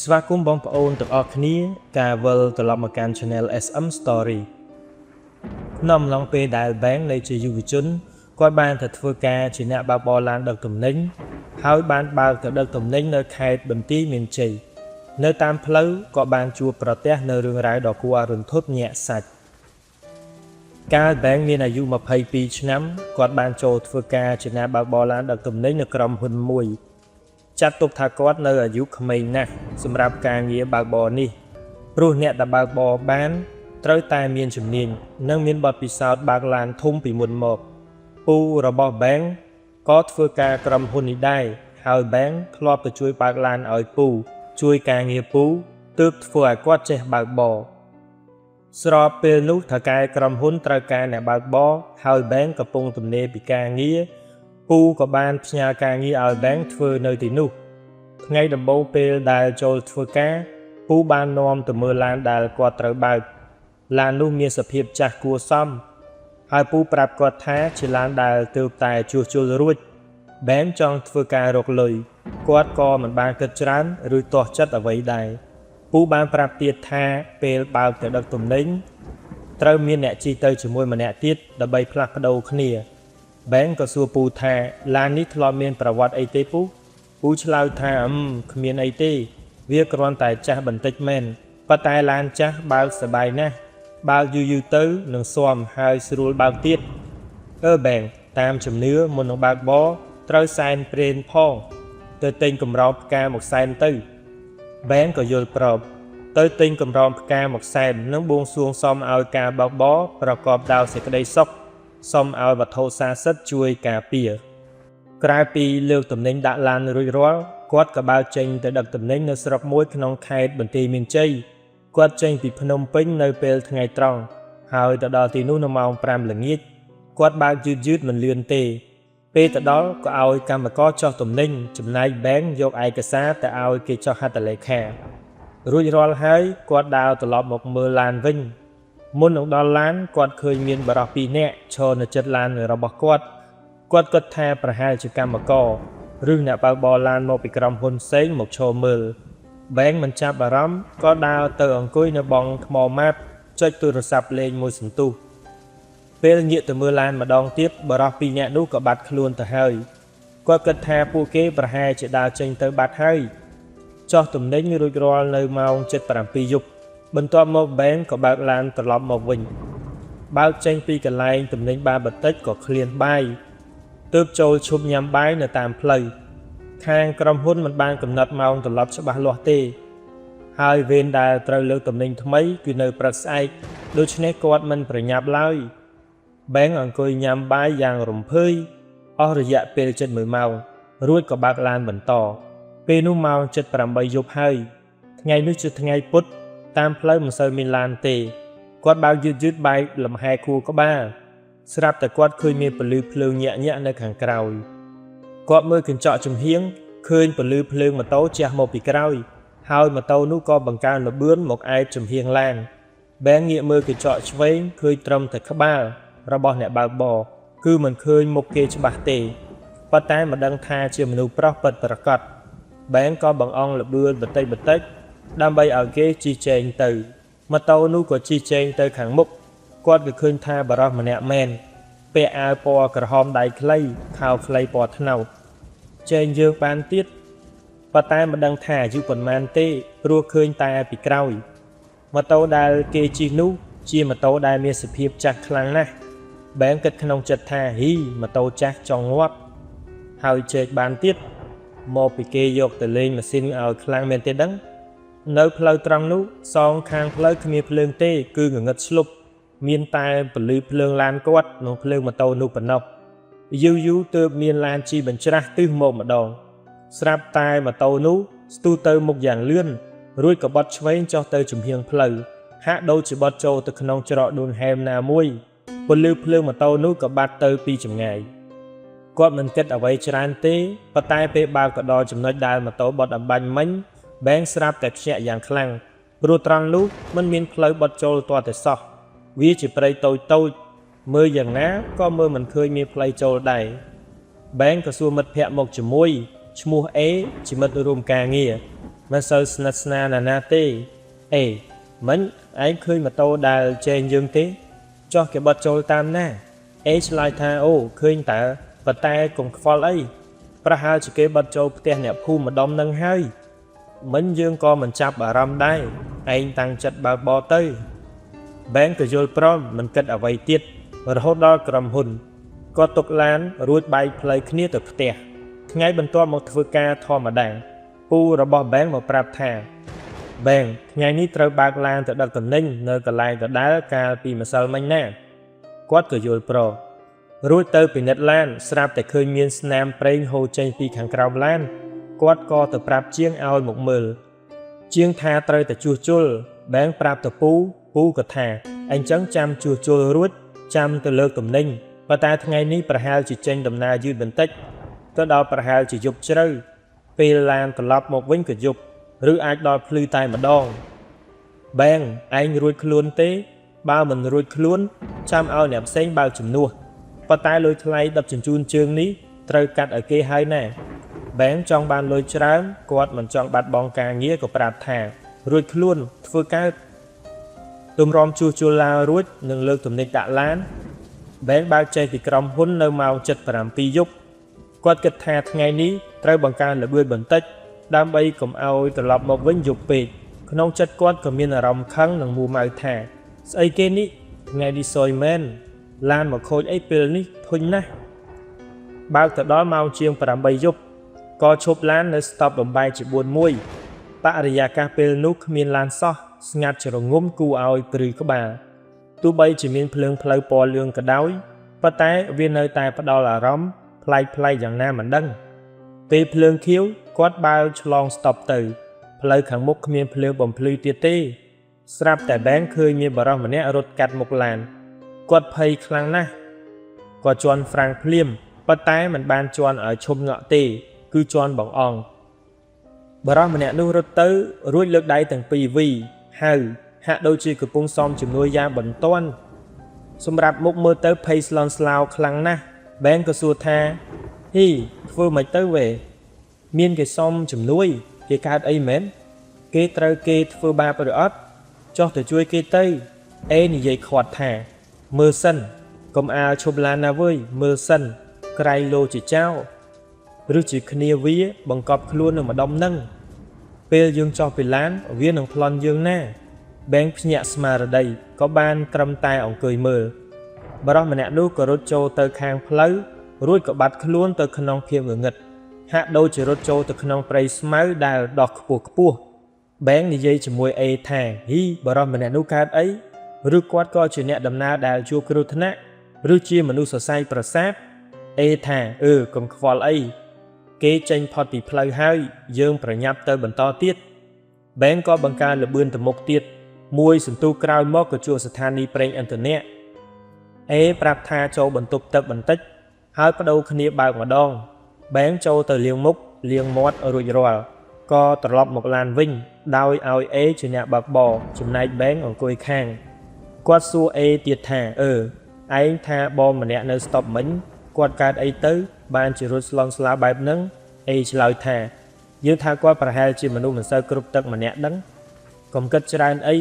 ស្វាគមន៍បងប្អូនទាំងអស់គ្នាការវិលត្រឡប់មកកាន់ Channel SM Story ក្នុងអំឡុងពេលដែល Bank នៅជាយុវជនគាត់បានទៅធ្វើការជាអ្នកបើកបរឡានដឹកទំនិញហើយបានបើកទៅដឹកទំនិញនៅខេត្តបន្ទាយមានជ័យនៅតាមផ្លូវក៏បានជួបប្រទះនៅរឿងរ៉ាវដ៏គួរឲ្យរន្ធត់ញាក់សាច់កាល Bank មានអាយុ22ឆ្នាំគាត់បានចូលធ្វើការជាអ្នកបើកបរឡានដឹកទំនិញនៅក្រុមហ៊ុនមួយចាត់ទុកថាគាត់នៅអាយុក្មេងណាស់សម្រាប់ការងារបើកបរនេះព្រោះអ្នកដែលបើកបរបានត្រូវតែមានជំនាញនិងមានបទពិសោធន៍បើកឡានធំពីមុនមកពូរបស់ Bank ក៏ធ្វើការក្រុមហ៊ុននេះដែរហើយ Bank ធ្លាប់ទៅជួយបើកឡានឲ្យពូជួយការងារពូទើបធ្វើឲ្យគាត់ចេះបើកបរស្របពេលនោះថៅកែក្រុមហ៊ុនត្រូវការអ្នកបើកបរហើយ Bank កំពុងទំនេរពីការងារពូក៏បានផ្ញើការងារឲ្យ Bank ធ្វើនៅទីនោះថ្ងៃដំបូងពេលដែលចូលធ្វើការពូបាននាំទៅមើលឡានដែលគាត់ត្រូវបើកឡាននោះមានសភាពចាស់គួរសមហើយពូប្រាប់គាត់ថាជាឡានដែលទើបតែជួសជុលរួច Bank ចង់ធ្វើការរកលុយគាត់ក៏មិនបានគិតច្រើនឬទាស់ចិត្តអ្វីដែរពូបានប្រាប់ទៀតថាពេលបើកទៅដឹកទំនិញត្រូវមានអ្នកជិះទៅជាមួយម្នាក់ទៀតដើម្បីផ្លាស់ប្ដូរគ្នាBank ក៏សួរពូថាឡាននេះធ្លាប់មានប្រវត្តិអីទេពូឆ្លើយថាគ្មានអីទេវាគ្រាន់តែចាស់បន្តិចមែនប៉ុន្តែឡានចាស់បើកសប្បាយណាស់បើកយូរទៅនឹងស៊ាំហើយស្រួលបើកទៀតBank តាមជំនឿមុននឹងបើកបរត្រូវសែនព្រេនផងទៅទិញកម្រងផ្កាមកសែនទៅ Bank ក៏យល់ប្របទៅទិញកម្រងផ្កាមកសែននិងបួងសួងសមឲ្យការបើកបរប្រកបដោយសេចក្តីសុខសូមឲ្យវត្ថុស័ក្តិសិទ្ធិជួយការពារក្រៅពីលើកទំនិញដាក់ឡានរួចរាល់គាត់ក៏បើកចេញទៅដឹកទំនិញនៅស្រុកមួយក្នុងខេត្តបន្ទាយមានជ័យគាត់ចេញពីភ្នំពេញនៅពេលថ្ងៃត្រង់ហើយទៅដល់ទីនោះនៅម៉ោង5ល្ងាចគាត់បើកយឺតមិនលឿនទេពេលទៅដល់ក៏ឲ្យកម្មករចុះទំនិញចំណែក Bank យកឯកសារទៅឲ្យគេចុះហត្ថលេខារួចរាល់ហើយគាត់ដើរត្រឡប់មកមើលឡានវិញមុននឹងដល់ឡានគាត់ឃើញមានបរិសុទ្ធ2នាក់ឈរនៅជិតឡានរបស់គាត់គិតថាប្រហែលជាកម្មករឬអ្នកបើកបរឡានមកពីក្រុមហ៊ុនផ្សេងមកឈរមើល Bank មិនចាប់អារម្មណ៍ក៏ដើរទៅអង្គុយនៅបង់ថ្មម៉ាតចុចទូរស័ព្ទលេងមួយសន្ទុះពេលងាកទៅមើលឡានម្ដងទៀតបរិសុទ្ធ2នាក់នោះក៏បាត់ខ្លួនទៅហើយគាត់គិតថាពួកគេប្រហែលជាដើរចេញទៅបាត់ហើយចុះទំនិញរួចរាល់នៅម៉ោង 7:07 យប់បន្ទាប់មក Bank ក៏បើកឡានត្រឡប់មកវិញបើកចេញពីកន្លែងទំនិញបានបន្តិចក៏ឃ្លានបាយទើបចូលឈប់ញ៉ាំបាយនៅតាមផ្លូវខាងក្រុមហ៊ុនមិនបានកំណត់ម៉ោងត្រឡប់ច្បាស់លាស់ទេហើយវេនដែលត្រូវលើកទំនិញថ្មីគឺនៅព្រឹកស្អែកដូច្នេះគាត់មិនប្រញាប់ឡើយ Bank អង្គុយញ៉ាំបាយយ៉ាងរំភើយអស់រយៈពេលជិត1ម៉ោងរួចក៏បើកឡានបន្តពេលនោះម៉ោង 7:08 យប់ហើយថ្ងៃនេះជាថ្ងៃពុធតាមផ្លូវមិនសូវមានឡានទេគាត់បើកយឺតបែកលំហែខួរក្បាលស្រាប់តែគាត់ឃើញមានពន្លឺភ្លើងញាក់នៅខាងក្រោយគាត់មើលកញ្ចក់ចំហៀងឃើញពន្លឺភ្លើងម៉ូតូជះមកពីក្រោយហើយម៉ូតូនោះក៏បង្កើនល្បឿនមកឯកចំហៀងឡាន Bank ងាកមើលកញ្ចក់ឆ្វេងឃើញត្រឹមតែក្បាលរបស់អ្នកបើកបរគឺមិនឃើញមុខគេច្បាស់ទេប៉ុន្តែមិនដឹងថាជាមនុស្សប្រុសពិតប្រាកដ Bank ក៏បង្អង់ល្បឿនបន្តិចដើម្បីឲ្យគេជិះជែងទៅម៉ូតូនោះក៏ជិះជែងទៅខាងមុខគាត់ក៏ឃើញថាបរិសម្នាក់មែនពាក់អាវពណ៌ក្រហមដៃខ្លីខោខ្លីពណ៌ត្នោតជែងយើងបានទៀតប៉ុន្តែមិនដឹងថាអាយុប៉ុន្មានទេព្រោះឃើញតែពីក្រោយម៉ូតូដែលគេជិះនោះជាម៉ូតូដែលមានសភាពចាស់ខ្លាំងណាស់ Bank គិតក្នុងចិត្តថាម៉ូតូចាស់ចង់ងាប់ហើយជែកបានទៀតមកពីគេយកទៅលេងម៉ាស៊ីនឲ្យខ្លាំងមែនទេដឹងនៅផ្លូវត្រង់នោះសងខាងផ្លូវគ្មានភ្លើងទេគឺងងឹតស្លុបមានតែពន្លឺភ្លើងឡានគាត់និងភ្លើងម៉ូតូនោះប៉ុណ្ណោះយូរទើបមានឡានជិះបញ្ច្រាស់ទិសមកម្ដងស្រាប់តែម៉ូតូនោះស្ទុះទៅមុខយ៉ាងលឿនរួចក៏បត់ឆ្វេងចុះទៅចំហៀងផ្លូវហាក់ដូចជាបត់ចូលទៅក្នុងច្រកដួងហែមណាមួយពន្លឺភ្លើងម៉ូតូនោះក៏បាត់ទៅពីចម្ងាយគាត់មិនគិតអ្វីច្រើនទេប៉ុន្តែពេលបើក៏ដល់ចំណុចដែលម៉ូតូបត់អំបញ្ញមិញBank ស្រាប់តែភ្ញាក់យ៉ាងខ្លាំងព្រោះត្រង់នោះមិនមានផ្លូវបត់ចូលទាល់តែសោះវាជាព្រៃតូចមើលយ៉ាងណាក៏មើលមិនឃើញមានផ្លូវចូលដែរ Bank ក៏សួរមិត្តភ័ក្តិមកជាមួយឈ្មោះ A ជាមិត្តរួមការងារ មិនសូវស្និទ្ធស្នាលណាទេអេមិញឯងឃើញម៉ូតូដែលចែងយើងទេចុះគេបត់ចូលតាមណាអេឆ្លើយថាអូឃើញតើប៉ុន្តែកុំខ្វល់អីប្រហែលជាគេបត់ចូលផ្ទះអ្នកភូមិម្ដុំនឹងហើយមិញយើងក៏មិនចាប់អារម្មណ៍ដែរឯងតាំងចិត្តបើកបរទៅបែងក៏យល់ព្រមមិនគិតអ្វីទៀតរហូតដល់ក្រុមហ៊ុនក៏ទុកឡានរួចបែកផ្លូវគ្នាទៅផ្ទះថ្ងៃបន្ទាប់មកធ្វើការធម្មតាពូរបស់បែងមកប្រាប់ថាបែងថ្ងៃនេះត្រូវបើកឡានទៅដឹកទំនិញនៅកន្លែងដដែលកាលពីម្សិលមិញណាគាត់ក៏យល់ព្រមរួចទៅពិនិត្យឡានស្រាប់តែឃើញមានស្នាមប្រេងហូរចេញពីខាងក្រោមឡានគាត់ក៏ទៅប្រាប់ជាងឲ្យមកមើលជាងថាត្រូវតែជួសជុលបែងប្រាប់ទៅពូក៏ថាអញ្ចឹងចាំជួសជុលរួចចាំទៅលើកទំនិញប៉ុន្តែថ្ងៃនេះប្រហែលជាចេញដំណើរយឺតបន្តិចទៅដល់ប្រហែលជាយប់ជ្រៅពេលឡានត្រឡប់មកវិញក៏យប់ឬអាចដល់ភ្លឺតែម្ដងបែងឯងរួចខ្លួនទេបើមិនរួចខ្លួនចាំឲ្យអ្នកផ្សេងបើកជំនួសប៉ុន្តែលុយថ្លៃដឹកជញ្ជូនជើងនេះត្រូវកាត់ឲ្យគេហើយណាបែងចង់បានលុយច្រើនគាត់មិនចង់បាត់បង់ការងារក៏ប្រាប់ថារួចខ្លួនធ្វើកើតទំរំជួសជុលឡានរួចនឹងលើកទំនិញដាក់ឡានបែងបើកចេញពីក្រុមហ៊ុននៅម៉ោង 7:07 យប់គាត់គិតថាថ្ងៃនេះត្រូវបង្កើនល្បឿនបន្តិចដើម្បីកុំឲ្យត្រឡប់មកវិញយប់ពេកក្នុងចិត្តគាត់ក៏មានអារម្មណ៍ខឹងនិងមួម៉ៅថាស្អីគេនេះថ្ងៃនេះសយមែនឡានមកខូចអីពេលនេះធុញណាស់បើកទៅដល់ម៉ោងជាង 8 យប់ក៏ឈប់ឡាននៅស្តុបបំបែកជា 4-1 បរិយាកាសពេលនោះគ្មានឡានសោះស្ងាត់ជ្រងំគួរឲ្យព្រឺក្បាលទោះបីជាមានភ្លើងផ្លូវពណ៌លឿងក៏ដោយប៉ុន្តែវានៅតែផ្ដល់អារម្មណ៍ប្លែកៗយ៉ាងណាមិនដឹងពេលភ្លើងខៀវគាត់បើកឆ្លងស្តុបទៅផ្លូវខាងមុខគ្មានភ្លើងបំភ្លឺទៀតទេស្រាប់តែបែងឃើញមានបរិសម្នាក់រត់កាត់មុខឡានគាត់ភ័យខ្លាំងណាស់គាត់ជន់ហ្វ្រាំងភ្លាមប៉ុន្តែមិនបានជន់ឲ្យឈុំងក់ទេគឺជន់បងអង្គបរិសម្នាក់នោះរត់ទៅរួចលើកដៃទាំងពីរវីហៅហាក់ដូចជាកំពុងសុំជំនួយយ៉ាងបន្ទាន់សម្រាប់មុខមើលទៅភ័យស្លន់ស្លោខ្លាំងណាស់បែងក៏សួរថាហ៊ីធ្វើមិនទៅវេមានគេសុំជំនួយគេកើតអីមែនគេត្រូវគេធ្វើបាបឬអត់ចុះទៅជួយគេទៅអេនិយាយខាត់ថាមើលសិនកុំអាលឈប់ឡានណាវើយមើលសិនក្រៃលោជាចៅឬជាគ្នាវាបង្កប់ខ្លួននៅម្ដុំនឹងពេលយើងចោះពីឡានវានឹងប្លន់យើងណាបែងភ្ញាក់ស្មារតីក៏បានត្រឹមតែអង្គុយមើលបរិសម្នាក់នោះក៏រត់ចូលទៅខាងផ្លូវរួចក៏បាត់ខ្លួនទៅក្នុងភាពងងឹតហាក់ដូចជារត់ចូលទៅក្នុងព្រៃស្មៅដែលដុះខ្ពស់បែងនិយាយជាមួយអេថាហ៊ីបរិសម្នាក់នោះកើតអីឬគាត់ក៏ជាអ្នកដំណើរដែលជួបគ្រោះថ្នាក់ឬជាមនុស្សសរសៃប្រសាទអេថាកុំខ្វល់អីគេចេញផុតពីផ្លូវហើយយើងប្រញាប់ទៅបន្តទៀតបែងក៏បង្កើនល្បឿនទៅមុខទៀតមួយសន្ទុះក្រោយមកក៏ជួបស្ថានីយ៍ប្រេងឥន្ធនៈអេប្រាប់ថាចូលបន្ទប់ទឹកបន្តិចហើយបដូរគ្នាបើកម្ដងបែងចូលទៅលាងមុខលាងមាត់រួចរាល់ក៏ត្រឡប់មកឡានវិញដោយឲ្យអេជាអ្នកបើកបរចំណែកបែងអង្គុយខាងគាត់សួរអេទៀតថាឯងថាបងម្នាក់នៅស្តុបមិញគាត់កើតអីទៅបានជារត់ស្លន់ស្លោបែបហ្នឹងអេឆ្លើយថាយើងថាគាត់ប្រហែលជាមនុស្សមិនសូវគ្រប់ទឹកម្នាក់ដឹងកុំគិតច្រើនអី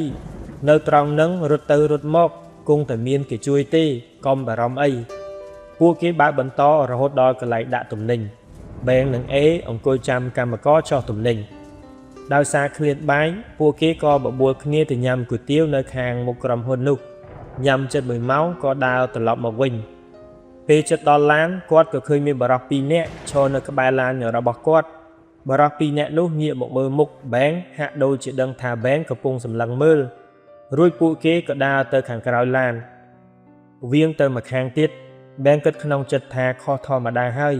នៅត្រង់ហ្នឹងរត់ទៅរត់មកគង់តែមានគេជួយទេកុំបារម្ភអីពួកគេបើកបន្តរហូតដល់កន្លែងដាក់ទំនិញបែងនិងអេអង្គុយចាំកម្មករចោះទំនិញដោយសារឃ្លានបាយពួកគេក៏បបួលគ្នាទៅញ៉ាំគុយទាវនៅខាងមុខក្រុមហ៊ុននោះញ៉ាំជិត1ម៉ោងក៏ដើរត្រឡប់មកវិញពេលជិតដល់ឡានគាត់ក៏ឃើញមានបរិសុទ្ធ2នាក់ឈរនៅក្បែរឡានរបស់គាត់បរិសុទ្ធ2នាក់នោះងាកមកមើលមុខបែងហាក់ដូចជាដឹងថាបែងកំពុងសម្លឹងមើលរួចពួកគេក៏ដើរទៅខាងក្រោយឡានវៀងទៅមកខាងទៀតបែងគិតក្នុងចិត្តថាខុសធម្មតាហើយ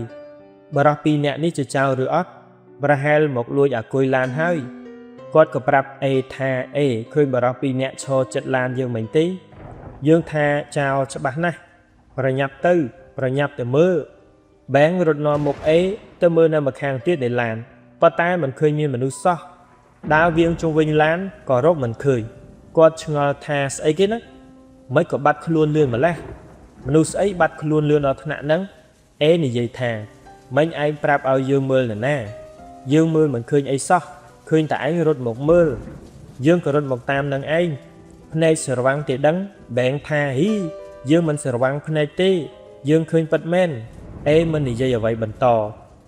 បរិសុទ្ធ2នាក់នេះជាចៅឬអត់ប្រហែលមកលួចអាគុយឡានហើយគាត់ក៏ប្រាប់អេថាឃើញបរិសុទ្ធ2នាក់ឈរចិត្តឡានយើងមិនទេយើងថាចៅច្បាស់ណាស់ប្រញាប់ទៅមើលបែងរត់នាំមុខអេទៅមើលនៅម្ខាងទៀតនៃឡានប៉ុន្តែមិនឃើញមានមនុស្សសោះដើរវៀងជុំវិញឡានក៏រកមិនឃើញគាត់ឆ្ងល់ថាស្អីគេណាមិនក៏បាត់ខ្លួនលឿនម្ល៉េះមនុស្សស្អីបាត់ខ្លួនលឿនដល់ថ្នាក់ហ្នឹងអេនិយាយថាមិញឯងប្រាប់ឲ្យយើងមើលនៅណាយើងមើលមិនឃើញអីសោះឃ ឃើញតែឯងរត់មកមើលយើងក៏រត់មកតាមនឹងឯងភ្នែកស្រវាំងទេដឹងបែងថាហ៊ីយើងមិនស្រវាំងភ្នែកទេយើងឃើញពិតមែនអេមិននិយាយអ្វីបន្ត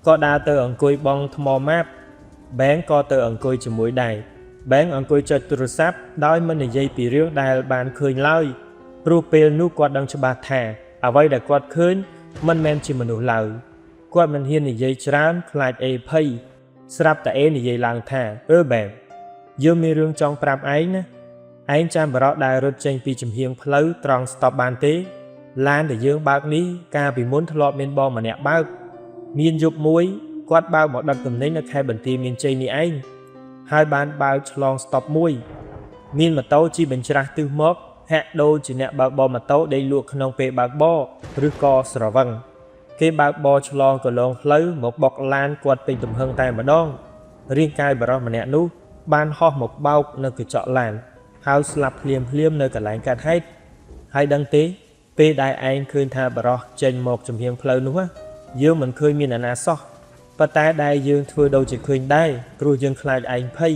ក៏ដើរទៅអង្គុយបងថ្មម៉ាប់បែងក៏ទៅអង្គុយជាមួយដែរបែងអង្គុយចុចទូរស័ព្ទដោយមិននិយាយពីរឿងដែលបានឃើញឡើយព្រោះពេលនោះគាត់ដឹងច្បាស់ថាអ្វីដែលគាត់ឃើញមិនមែនជាមនុស្សឡើយគាត់មិនហ៊ាននិយាយច្រើនខ្លាចអេភ័យស្រាប់តែអេនិយាយឡើងថាបែងយើងមានរឿងចង់ប្រាប់ឯងណាឯងចាំបរោះដែលរត់ចេញពីចំហៀងផ្លូវត្រង់ស្តុបបានទេឡានដែលយើងបើកនេះកាលពីមុនធ្លាប់មានបងម្នាក់បើកមានយប់មួយគាត់បើកមកដឹកទំនិញនៅខេត្តបន្ទាយមានជ័យនេះឯងហើយបានបើកឆ្លងស្តុបមួយមានម៉ូតូជិះបញ្ច្រាស់ទិសមកហាក់ដូចជាអ្នកបើកបរម៉ូតូដេកលក់ក្នុងពេលបើកបរឬក៏ស្រវឹងគេបើកបរឆ្លងកន្លងផ្លូវមកបុកឡានគាត់ពេញទំហឹងតែម្ដងរាងកាយបរិសម្នាក់នោះបានហោះមកបោកនៅកញ្ចក់ឡានហើយស្លាប់ភ្លាមនៅកន្លែងកើតហេតុហើយដឹងទេពេលដែលឯងឃើញថាបរិសចេញមកចំហៀងផ្លូវនោះយើងមិនឃើញមានអាណាសោះប៉ុន្តែដែលយើងធ្វើដូចជាឃើញដែរព្រោះយើងខ្លាចឯងភ័យ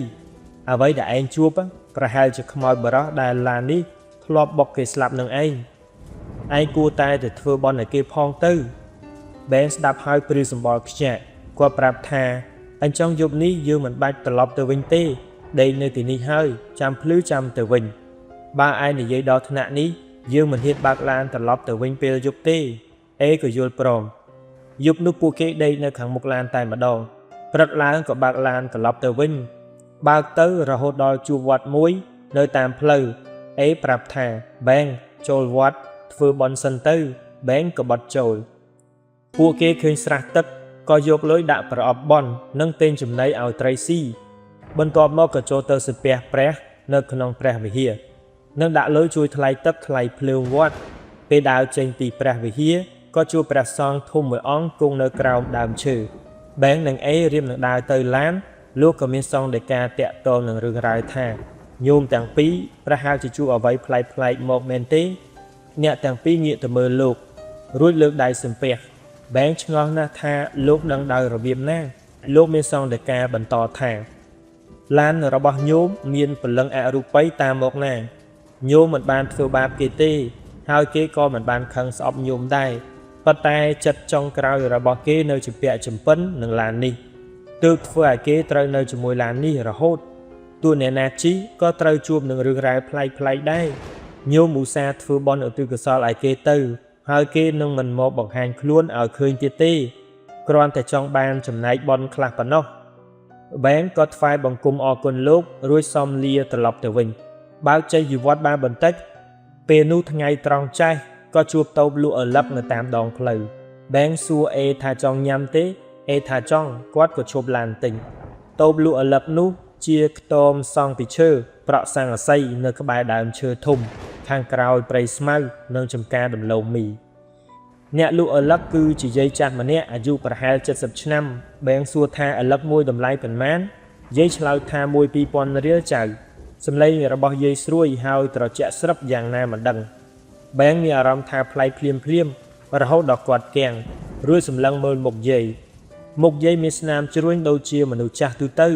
អ្វីដែលឯងជួបប្រហែលជាខ្មោចបរិសដែលឡាននេះធ្លាប់បុកគេស្លាប់នឹងឯងគួរតែធ្វើបន់ឲ្យគេផងទៅបែងស្ដាប់ហើយព្រាសម្បល់ខ្ញាក់គាត់ប្រាប់ថាអញ្ចឹងយប់នេះយើងមិនបាច់ត្រឡប់ទៅវិញទេដេកនៅទីនេះហើយចាំភ្លឺចាំទៅវិញបើឯងនិយាយដល់ថ្នាក់នេះយើងមិនហ៊ានបើកឡានត្រឡប់ទៅវិញពេលយប់ទេអេក៏យល់ព្រមយប់នោះពួកគេដេកនៅខាងមុខឡានតែម្ដងព្រឹកឡើងក៏បើកឡានត្រឡប់ទៅវិញបើកទៅរហូតដល់ជួបវត្តមួយនៅតាមផ្លូវអេប្រាប់ថាបែងចូលវត្តធ្វើបន់សិនទៅបែងក៏បត់ចូលពួកគេឃើញស្រះទឹកក៏យកលុយដាក់ប្រអប់បន់និងទិញចំណីឲ្យត្រីស៊ីបន្ទាប់មកក៏ចូលទៅសំពះព្រះនៅក្នុងព្រះវិហារនិងដាក់លុយជួយថ្លៃទឹកថ្លៃភ្លើងវត្តពេលដើរចេញពីព្រះវិហារក៏ជួបព្រះសង្ឃធំមួយអង្គគង់នៅក្រោមដើមឈើបែងនិងអេរៀបនឹងដើរទៅឡានលោកក៏មានសង្ឃដីកាតាក់ទងនឹងរឿងរ៉ាវថាញោមទាំងពីរប្រហែលជាជួបអ្វីប្លែកៗមកមែនទេអ្នកទាំងពីរងាកទៅមើលលោករួចលើកដៃសំពះបែងឆ្ងល់ណាស់ថាលោកនឹងដោយរបៀបណាលោកមានសង្ឃដីកាបន្តថាឡានរបស់ញោមមានព្រលឹងអរូបីតាមមកណាញោមមិនបានធ្វើបាបគេទេហើយគេក៏មិនបានខឹងស្អប់ញោមដែរប៉ុន្តែចិត្តចុងក្រោយរបស់គេនៅជាពាក់ចំពិននឹងឡាននេះទើបធ្វើឲ្យគេត្រូវនៅជាមួយឡាននេះរហូតទោះអ្នកណាជីក៏ត្រូវជួបនឹងរឿងរ៉ាវប្លែកៗដែរញោមឧស្សាហ៍ធ្វើបន់ឧទ្ទិសកុសលឲ្យគេទៅហើយគេនឹងមិនមកបង្ហាញខ្លួនឲ្យឃើញទៀតទេគ្រាន់តែចង់បានចំណែកបន់ខ្លះប៉ុណ្ណោះបែងក៏ថ្វាយបង្គំអរគុណលោករួចសំលាត្រឡប់ទៅវិញបើកចេញពីវត្តបានបន្តិចពេលនោះថ្ងៃត្រង់ចេះក៏ជួបតូបលក់អលឹកនៅតាមដងផ្លូវបែងសួរអេថាចង់ញ៉ាំទេអេថាចង់គាត់ក៏ឈប់ឡានទិញតូបលក់អលឹកនោះជាខ្ទមសង់ពីឈើប្រក់ស័ង្កសីនៅក្បែរដើមឈើធំខាងក្រោយព្រៃស្មៅនិងចំការដំឡូងមីអ្នកលក់អលឹកគឺជាយាយចាស់ម្នាក់អាយុប្រហែល70ឆ្នាំបែងសួរថាអលឹកមួយតម្លៃប៉ុន្មានយាយឆ្លើយថា1-2000រៀលចៅសម្លេងរបស់យាយស្រួយហើយត្រជាក់ស្រិបយ៉ាងណាមិនដឹងបែងមានអារម្មណ៍ថាប្លែកភ្លាមរហូតដល់គាត់គាំងរួចសម្លឹងមើលមុខយាយមានស្នាមជ្រួញដូចជាមនុស្សចាស់ទូទៅ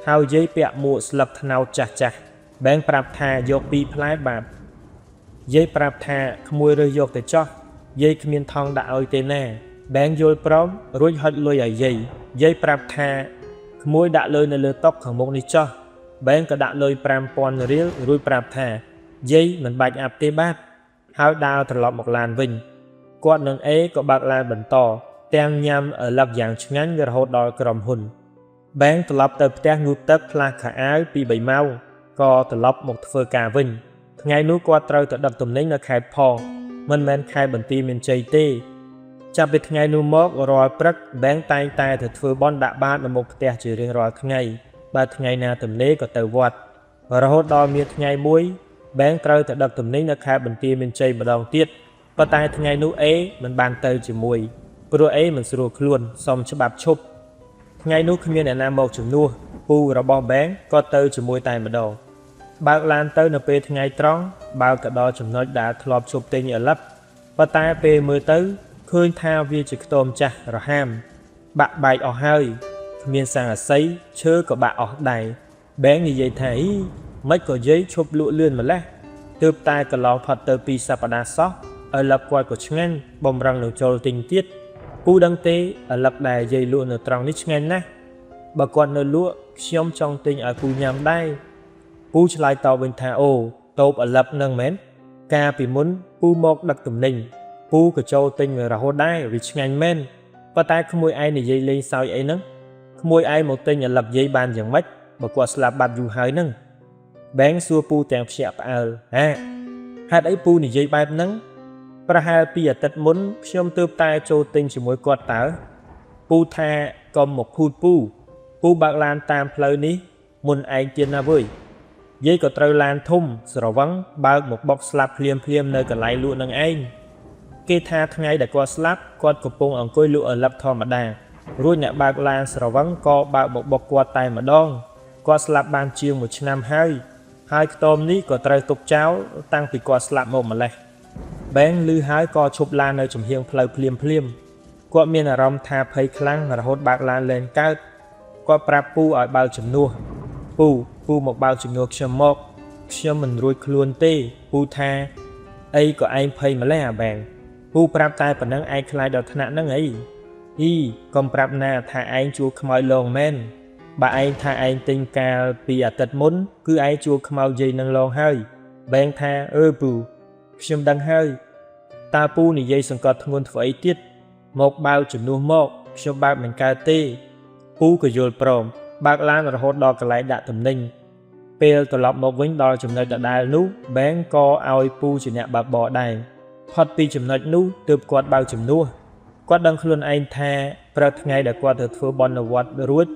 ហើយយាយពាក់មួកស្លឹកត្នោតចាស់បែងប្រាប់ថាយក2ផ្លែបាទយាយប្រាប់ថាក្មួយរើសយកទៅចោះយាយគ្មានថង់ដាក់ឲ្យទេណាបែងយល់ព្រមរួចហុចលុយឲ្យយាយប្រាប់ថាក្មួយដាក់លុយនៅលើតុខាងមុខនេះចោះបែងក៏ដាក់លុយ5000រៀលរួចប្រាប់ថាយាយមិនបាច់អាប់ទេបាទហើយដើរត្រឡប់មកឡានវិញគាត់នឹងអេក៏បើកឡានបន្តទាំងញ៉ាំអលឹកយ៉ាងឆ្ងាញ់រហូតដល់ក្រុមហ៊ុនបែងត្រឡប់ទៅផ្ទះងូតទឹកផ្លាស់ខោអាវពី3ម៉ោងក៏ត្រឡប់មកធ្វើការវិញថ្ងៃនោះគាត់ត្រូវទៅដឹកទំនិញនៅខេត្តផងមិនមែនខេត្តបន្ទាយមានជ័យទេចាប់ពីថ្ងៃនោះមករាល់ព្រឹកបែងតែងតែទៅធ្វើបន់ដាក់បាតនៅមុខផ្ទះជារៀងរាល់ថ្ងៃបើថ្ងៃណាទំនេរក៏ទៅវត្តរហូតដល់មានថ្ងៃមួយបែងត្រូវទៅដឹកទំនិញនៅខេត្តបន្ទាយមានជ័យម្ដងទៀតប៉ុន្តែថ្ងៃនោះអេមិនបានទៅជាមួយព្រោះអេមិនស្រួលខ្លួនសុំច្បាប់ឈប់ថ្ងៃនោះគ្មានអ្នកណាមកជំនួសពូរបស់បែងក៏ទៅជាមួយតែម្ដងបើកឡានទៅនៅពេលថ្ងៃត្រង់បើកទៅដល់ចំណុចដែលធ្លាប់ជប់ទិញអលឹកប៉ុន្តែពេលមើលទៅឃើញថាវាជាខ្ទមចាស់រហាមបាក់បែកអស់ហើយ មានសាំងអាស័យឈើក៏បាក់អស់ដៃបែងនិយាយថាអីមិនក៏យាយឈប់លក់លឿនម្លេះទើបតែកន្លងផុតទៅពីសប្តាហ៍សោះឥឡូវគាត់ក៏ឆ្ងាញ់បំរុងនឹងចូលទិញទៀតពូដឹងទេឥឡូវដែលយាយលក់នៅត្រង់នេះឆ្ងាញ់ណាស់បើគាត់នៅលក់ខ្ញុំចង់ទិញឲ្យពូញ៉ាំដែរពូឆ្លើយតបវិញថាអូតូបឥឡូវនឹងមែនកាលពីមុនពូមកដឹកទំនិញពូក៏ចូលទិញរហូតដែរវាឆ្ងាញ់មែនប៉ុន្តែក្មួយឯងនិយាយលេងសើចអីហ្នឹងក្មួយឯងមកទិញឥឡូវយាយបានយ៉ាងម៉េចបើគាត់ស្លាប់បាត់យូរហើយហ្នឹងបែងសួរពូទាំងភ្ញាក់ផ្អើលហេតុអីពូនិយាយបែបហ្នឹងប្រហែលពីអាទិត្យមុនខ្ញុំទើបតែចូលទិញជាមួយគាត់តើពូថាកុំមកភូតពូបើកឡានតាមផ្លូវនេះមុនឯងទៀតណាវើយយាយក៏ត្រូវឡានធំស្រវឹងបើកមកបុកស្លាប់ភ្លាមនៅកន្លែងលក់នឹងឯងគេថាថ្ងៃដែលគាត់ស្លាប់គាត់កំពុងអង្គុយលក់អលឹបធម្មតារួចអ្នកបើកឡានស្រវឹងក៏បើកមកបុកគាត់តែម្ដងគាត់ស្លាប់បានជាង1ឆ្នាំហើយខ្ទមនេះក៏ត្រូវទុកចោលតាំងពីគាត់ស្លាប់មកម្លេះបែងឮហើយក៏ឈប់ឡាននៅចំហៀងផ្លូវភ្លាមគាត់មានអារម្មណ៍ថាភ័យខ្លាំងរហូតបើកឡានលែងកើតគាត់ប្រាប់ពូឲ្យបើកជំនួសពូមកបើកជំនួសខ្ញុំមកខ្ញុំមិនរួចខ្លួនទេពូថាអីក៏ឯងភ័យម្លេះអាបែងពូប្រាប់តែប៉ុណ្ណឹងឯងខ្លាចដល់ថ្នាក់ហ្នឹងអីកុំប្រាប់ណាថាឯងជួខ្មោចលងមែនបើឯងថាឯងទិញកាលពីអាទិត្យមុនគឺឯងជួខ្មោចយាយនឹងលងហើយបែងថាពូខ្ញុំដឹងហើយតើពូនិយាយសង្កត់ធ្ងន់ធ្វើអីទៀតមកបើកជំនួសមកខ្ញុំបើកមិនកើតទេពូក៏យល់ព្រមបើកឡានរហូតដល់កន្លែងដាក់ទំនិញពេលត្រឡប់មកវិញដល់ចំណុចដដែលនោះបែងក៏ឲ្យពូជាអ្នកបើកបរដែរផុតពីចំណុចនោះទើបគាត់បើកជំនួសគាត់ដឹងខ្លួនឯងថាព្រឹកថ្ងៃដែលគាត់ទៅធ្វើបន់នៅវត្តរួច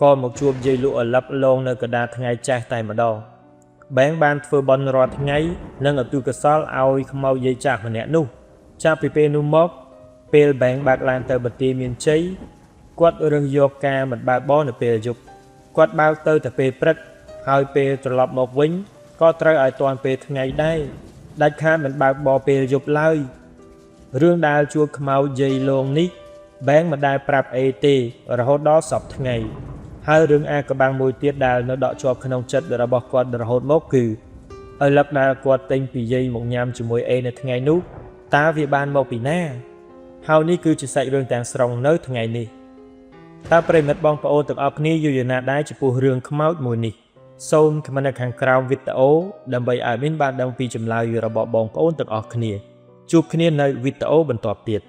ក៏មកជួបយាយលក់អលឹបលងនៅកណ្ដាលថ្ងៃចាស់តែម្ដងបែងបានធ្វើបន់រាល់ថ្ងៃនិងឧទ្ទិសកុសលឲ្យខ្មោចយាយចាស់ម្នាក់នោះចាប់ពីពេលនោះមកពេលបែងបើកឡានទៅបន្ទាយមានជ័យគាត់រើសយកការមិនបើកបរនៅពេលយប់គាត់បើកទៅតែពេលព្រឹកហើយពេលត្រឡប់មកវិញក៏ត្រូវឲ្យទាន់ពេលថ្ងៃដែរដាច់ខាតមិនបើកបរពេលយប់ឡើយរឿងដែលជួបខ្មោចយាយលងនេះបែងមិនដែលប្រាប់អីទេរហូតដល់សពថ្ងៃហើយរឿងអាកបាំងមួយទៀតដែលនៅដកជាប់ក្នុងចិត្តរបស់គាត់រហូតមកគឺឥឡូវដែលគាត់ទិញពីយាយមកញ៉ាំជាមួយអេនៅថ្ងៃនោះតើវាបានមកពីណាហើយនេះគឺជាសាច់រឿងទាំងស្រុងនៅថ្ងៃនេះតើប្រិមិត្តបងប្អូនទាំងអស់គ្នាយល់យ៉ាងណាដែរចំពោះរឿងខ្មោចមួយនេះសូមខមមិននៅខាងក្រោមវីដេអូដើម្បីឲ្យមានបានដឹងពីចម្លើយរបស់បងប្អូនទាំងអស់គ្នាជួបគ្នានៅវីដេអូបន្ទាប់ទៀត